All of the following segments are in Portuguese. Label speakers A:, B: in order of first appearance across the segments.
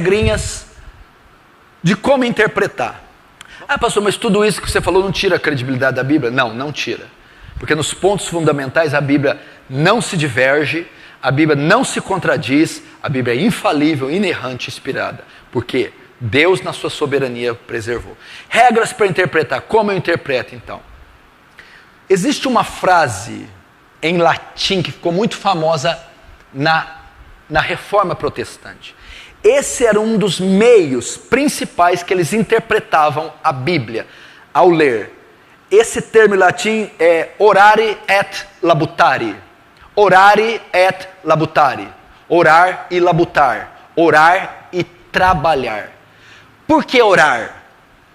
A: regrinhas de como interpretar. Ah, pastor, mas tudo isso que você falou não tira a credibilidade da Bíblia? Não, não tira. Porque nos pontos fundamentais a Bíblia não se diverge, a Bíblia não se contradiz, a Bíblia é infalível, inerrante, inspirada. Porque Deus na sua soberania preservou. Regras para interpretar. Como eu interpreto então? Existe uma frase em latim que ficou muito famosa na Reforma Protestante. Esse era um dos meios principais que eles interpretavam a Bíblia ao ler. Esse termo em latim é orare et labutare. Orare et labutare. Orar e labutar. Orar e trabalhar. Por que orar?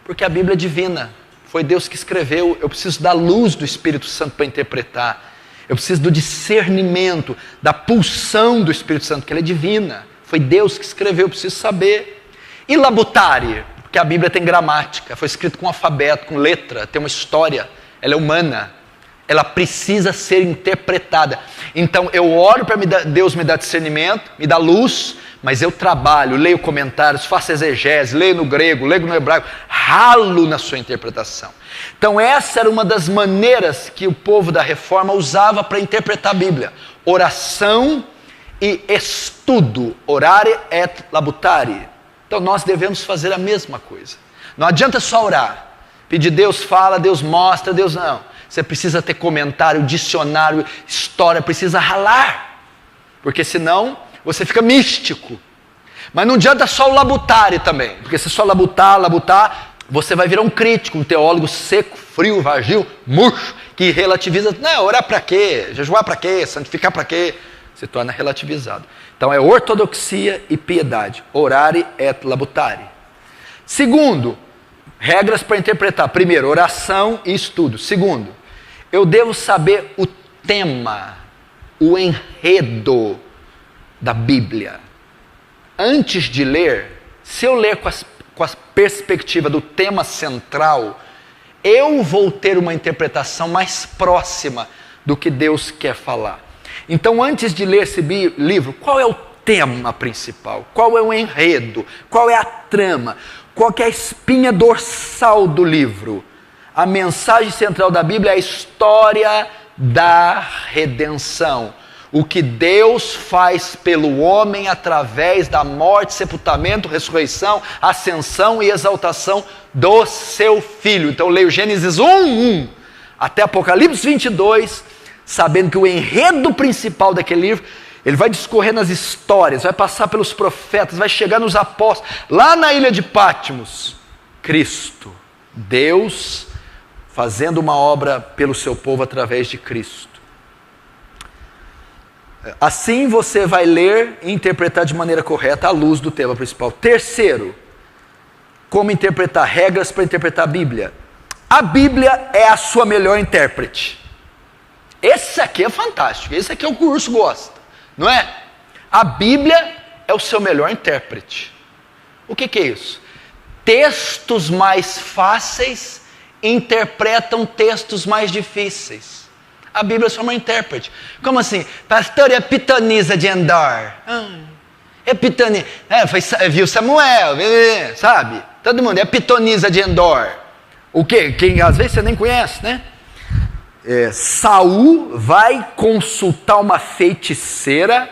A: Porque a Bíblia é divina. Foi Deus que escreveu. Eu preciso da luz do Espírito Santo para interpretar. Eu preciso do discernimento, da pulsão do Espírito Santo, que ela é divina. Foi Deus que escreveu, eu preciso saber. E labutare, porque a Bíblia tem gramática, foi escrito com alfabeto, com letra, tem uma história, ela é humana, ela precisa ser interpretada. Então eu oro para Deus me dar discernimento, me dar luz, mas eu trabalho, leio comentários, faço exegese, leio no grego, leio no hebraico, ralo na sua interpretação. Então essa era uma das maneiras que o povo da Reforma usava para interpretar a Bíblia. Oração e estudo, orare et labutare. Então nós devemos fazer a mesma coisa. Não adianta só orar, pedir Deus fala, Deus mostra, Deus não. Você precisa ter comentário, dicionário, história, precisa ralar, porque senão você fica místico. Mas não adianta só o labutare também, porque se só labutar, você vai virar um crítico, um teólogo seco, frio, vazio, murcho, que relativiza. Não, orar para quê? Jejuar para quê? Santificar para quê? Se torna relativizado. Então é ortodoxia e piedade. Orare et labutare. Segundo, regras para interpretar. Primeiro, oração e estudo. Segundo, eu devo saber o tema, o enredo da Bíblia. Antes de ler, se eu ler com a perspectiva do tema central, eu vou ter uma interpretação mais próxima do que Deus quer falar. Então, antes de ler esse livro, qual é o tema principal? Qual é o enredo? Qual é a trama? Qual que é a espinha dorsal do livro? A mensagem central da Bíblia é a história da redenção. O que Deus faz pelo homem através da morte, sepultamento, ressurreição, ascensão e exaltação do seu Filho. Então, eu leio Gênesis 1 até Apocalipse 22, sabendo que o enredo principal daquele livro, ele vai discorrer nas histórias, vai passar pelos profetas, vai chegar nos apóstolos, lá na ilha de Patmos, Cristo, Deus fazendo uma obra pelo seu povo através de Cristo. Assim você vai ler e interpretar de maneira correta à luz do tema principal. Terceiro, como interpretar, regras para interpretar a Bíblia. A Bíblia é a sua melhor intérprete. Esse aqui é fantástico, esse aqui é o que o urso gosta, não é? A Bíblia é o seu melhor intérprete. O que é isso? Textos mais fáceis interpretam textos mais difíceis. A Bíblia é só uma intérprete. Como assim? Pastor, é pitonisa de Endor. É pitonisa. Viu Samuel, sabe? Todo mundo, é pitonisa de Endor. O quê? Quem às vezes você nem conhece, né? Saul vai consultar uma feiticeira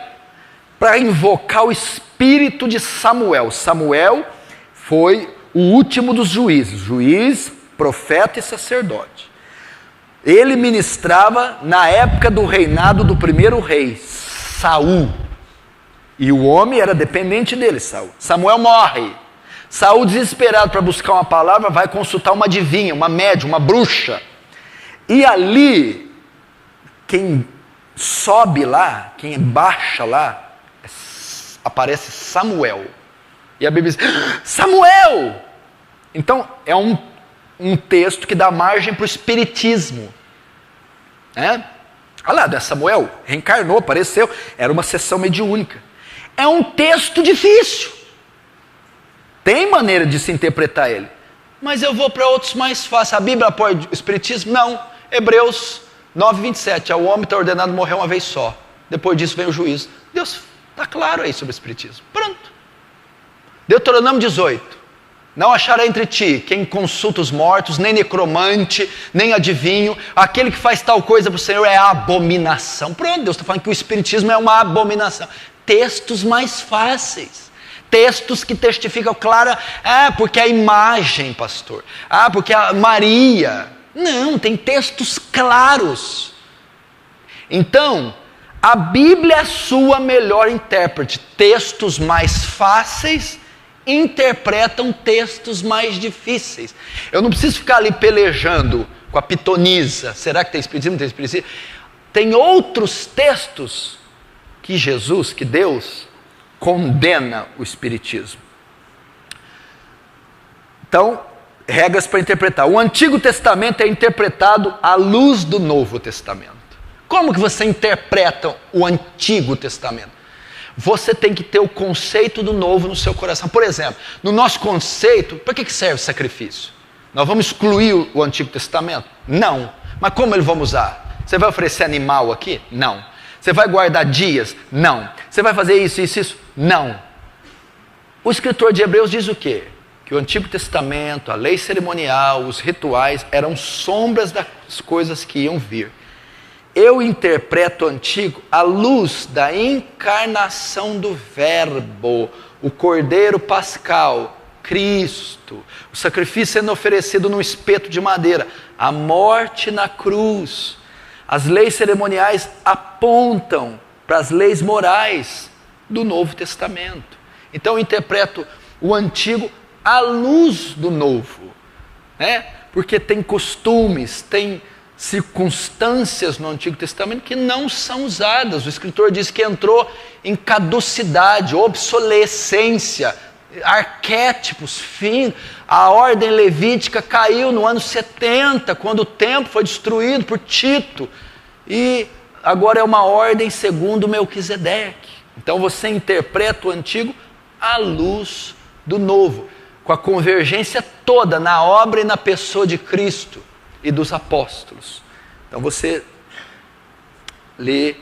A: para invocar o espírito de Samuel. Samuel foi o último dos juízes, juiz, profeta e sacerdote. Ele ministrava na época do reinado do primeiro rei, Saul. E o homem era dependente dele, Saul. Samuel morre. Saul, desesperado para buscar uma palavra, vai consultar uma adivinha, uma médium, uma bruxa. E ali, quem sobe lá, quem baixa lá, aparece Samuel. E a Bíblia diz, Samuel! Então, é um texto que dá margem para o espiritismo. Olha lá, Samuel reencarnou, apareceu, era uma sessão mediúnica. É um texto difícil. Tem maneira de se interpretar ele. Mas eu vou para outros mais fáceis. A Bíblia apoia o espiritismo? Não. Hebreus 9:27, ao homem está ordenado morrer uma vez só. Depois disso vem o juízo. Deus está claro aí sobre o espiritismo. Pronto. Deuteronômio 18. Não achará entre ti quem consulta os mortos, nem necromante, nem adivinho. Aquele que faz tal coisa para o Senhor é abominação. Pronto, Deus está falando que o espiritismo é uma abominação. Textos mais fáceis. Textos que testificam clara. Porque a imagem, pastor. Porque a Maria. Não, tem textos claros. Então, a Bíblia é a sua melhor intérprete. Textos mais fáceis interpretam textos mais difíceis. Eu não preciso ficar ali pelejando com a pitonisa. Será que tem espiritismo? Não tem espiritismo? Tem outros textos que Jesus, que Deus, condena o espiritismo. Então, regras para interpretar. O Antigo Testamento é interpretado à luz do Novo Testamento. Como que você interpreta o Antigo Testamento? Você tem que ter o conceito do novo no seu coração. Por exemplo, no nosso conceito, para que serve sacrifício? Nós vamos excluir o Antigo Testamento? Não. Mas como ele vamos usar? Você vai oferecer animal aqui? Não. Você vai guardar dias? Não. Você vai fazer isso, isso, isso? Não. O escritor de Hebreus diz o quê? Que o Antigo Testamento, a lei cerimonial, os rituais eram sombras das coisas que iam vir. Eu interpreto o Antigo à luz da encarnação do Verbo, o Cordeiro Pascal, Cristo, o sacrifício sendo oferecido num espeto de madeira, a morte na cruz. As leis cerimoniais apontam para as leis morais do Novo Testamento. Então eu interpreto o Antigo à luz do Novo, né? Porque tem costumes, tem circunstâncias no Antigo Testamento que não são usadas. O escritor diz que entrou em caducidade, obsolescência, arquétipos, fim. A ordem levítica caiu no ano 70, quando o templo foi destruído por Tito, e agora é uma ordem segundo Melquisedeque. Então você interpreta o Antigo à luz do Novo, com a convergência toda na obra e na pessoa de Cristo e dos apóstolos. Então você lê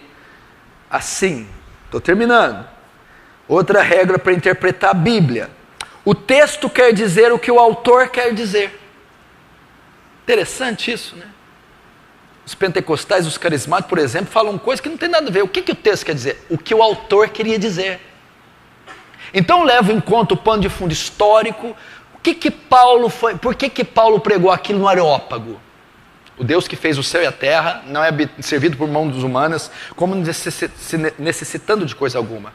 A: assim. Estou terminando. Outra regra para interpretar a Bíblia: o texto quer dizer o que o autor quer dizer. Interessante isso, né? Os pentecostais, os carismáticos, por exemplo, falam coisas que não tem nada a ver. O que o texto quer dizer? O que o autor queria dizer. Então levo em conta o pano de fundo histórico. Por que Paulo pregou aquilo no Areópago? O Deus que fez o céu e a terra não é servido por mãos humanas, como necessitando de coisa alguma.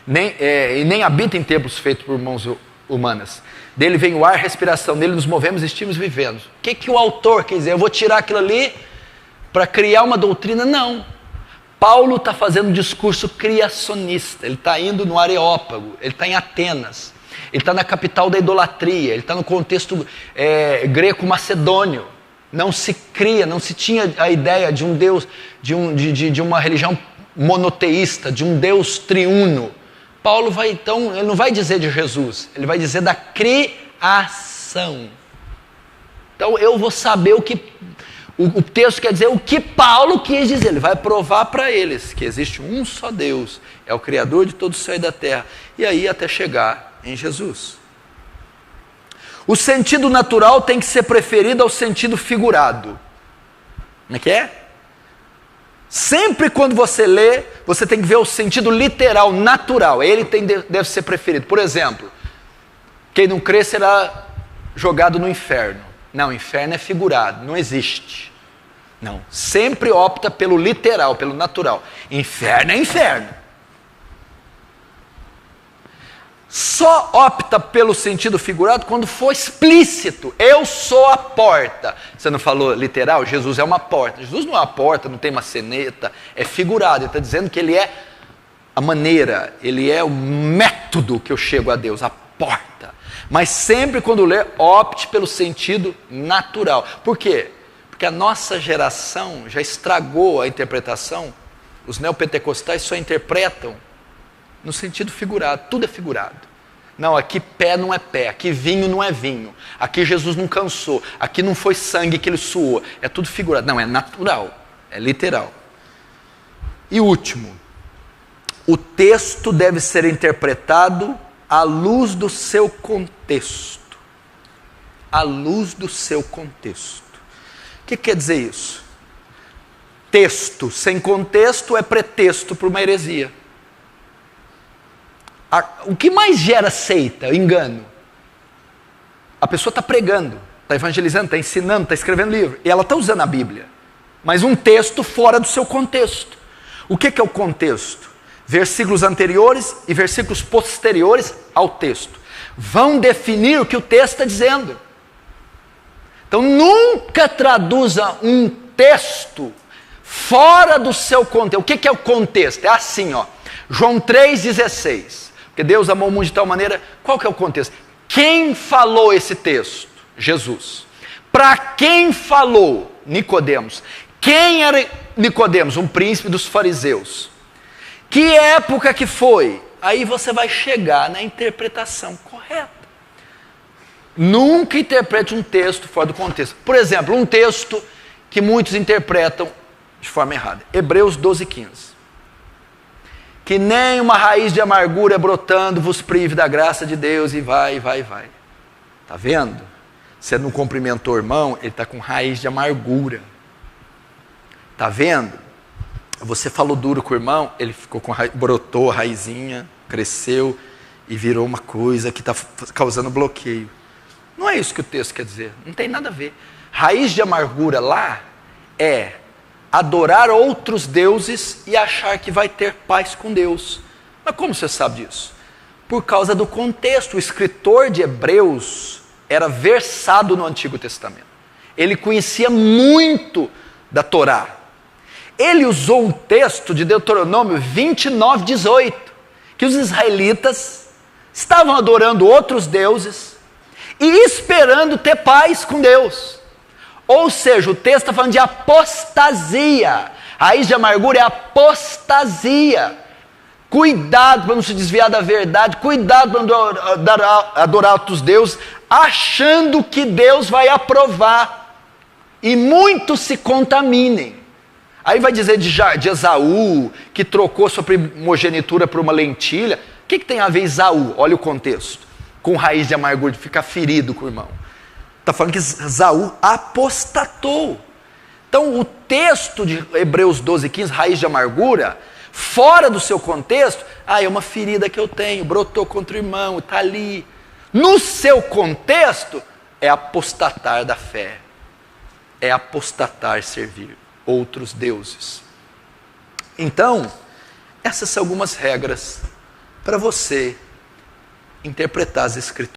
A: E nem habita em templos feitos por mãos humanas. Dele vem o ar, a respiração, nele nos movemos, estimos e vivemos. O que o autor quer dizer? Eu vou tirar aquilo ali para criar uma doutrina? Não. Paulo está fazendo um discurso criacionista. Ele está indo no Areópago, ele está em Atenas, ele está na capital da idolatria, ele está no contexto greco-macedônio. Não se cria, não se tinha a ideia de um Deus, de uma religião monoteísta, de um Deus triuno. Paulo vai então, ele não vai dizer de Jesus, ele vai dizer da criação. Então eu vou saber o que o texto quer dizer, o que Paulo quis dizer. Ele vai provar para eles que existe um só Deus, é o Criador de todo o céu e da terra, e aí até chegar em Jesus. O sentido natural tem que ser preferido ao sentido figurado. Como é que é? Sempre quando você lê, você tem que ver o sentido literal, natural. Ele deve ser preferido. Por exemplo, quem não crê será jogado no inferno. Não, inferno é figurado, não existe. Não, sempre opta pelo literal, pelo natural. Inferno é inferno. Só opta pelo sentido figurado quando for explícito. Eu sou a porta. Você não falou literal? Jesus é uma porta. Jesus não é uma porta, não tem maçaneta. É figurado. Ele está dizendo que ele é a maneira, ele é o método que eu chego a Deus, a porta. Mas sempre quando ler, opte pelo sentido natural. Por quê? Porque a nossa geração já estragou a interpretação. Os neopentecostais só interpretam no sentido figurado, tudo é figurado. Não, aqui pé não é pé, aqui vinho não é vinho, aqui Jesus não cansou, aqui não foi sangue que ele suou, é tudo figurado. Não, é natural, é literal. E último, o texto deve ser interpretado à luz do seu contexto. À luz do seu contexto. O que quer dizer isso? Texto sem contexto é pretexto para uma heresia. O que mais gera seita, engano? A pessoa está pregando, está evangelizando, está ensinando, está escrevendo livro, e ela está usando a Bíblia, mas um texto fora do seu contexto. O que é o contexto? Versículos anteriores e versículos posteriores ao texto vão definir o que o texto está dizendo. Então nunca traduza um texto fora do seu contexto. O que é o contexto? É assim, ó. João 3,16. Porque Deus amou o mundo de tal maneira. Qual que é o contexto? Quem falou esse texto? Jesus. Para quem falou? Nicodemos. Quem era Nicodemos? Um príncipe dos fariseus. Que época que foi? Aí você vai chegar na interpretação correta. Nunca interprete um texto fora do contexto. Por exemplo, um texto que muitos interpretam de forma errada. Hebreus 12,15. Que nem uma raiz de amargura brotando vos prive da graça de Deus e vai. Está vendo? Você não cumprimentou o irmão, ele está com raiz de amargura. Está vendo? Você falou duro com o irmão, ele ficou com brotou a raizinha, cresceu e virou uma coisa que está causando bloqueio. Não é isso que o texto quer dizer, não tem nada a ver. Raiz de amargura lá é adorar outros deuses e achar que vai ter paz com Deus. Mas como você sabe disso? Por causa do contexto. O escritor de Hebreus era versado no Antigo Testamento. Ele conhecia muito da Torá. Ele usou um texto de Deuteronômio 29:18, que os israelitas estavam adorando outros deuses e esperando ter paz com Deus. Ou seja, o texto está falando de apostasia. A raiz de amargura é apostasia. Cuidado para não se desviar da verdade, cuidado para não adorar outros deuses, achando que Deus vai aprovar. E muitos se contaminem. Aí vai dizer de Esaú, que trocou sua primogenitura por uma lentilha. O que tem a ver Esaú? Olha o contexto. Com raiz de amargura, de ficar ferido com o irmão. Está falando que Esaú apostatou. Então o texto de Hebreus 12:15, raiz de amargura, fora do seu contexto, é uma ferida que eu tenho, brotou contra o irmão, está ali. No seu contexto, é apostatar da fé. É apostatar servir outros deuses. Então, essas são algumas regras para você interpretar as Escrituras.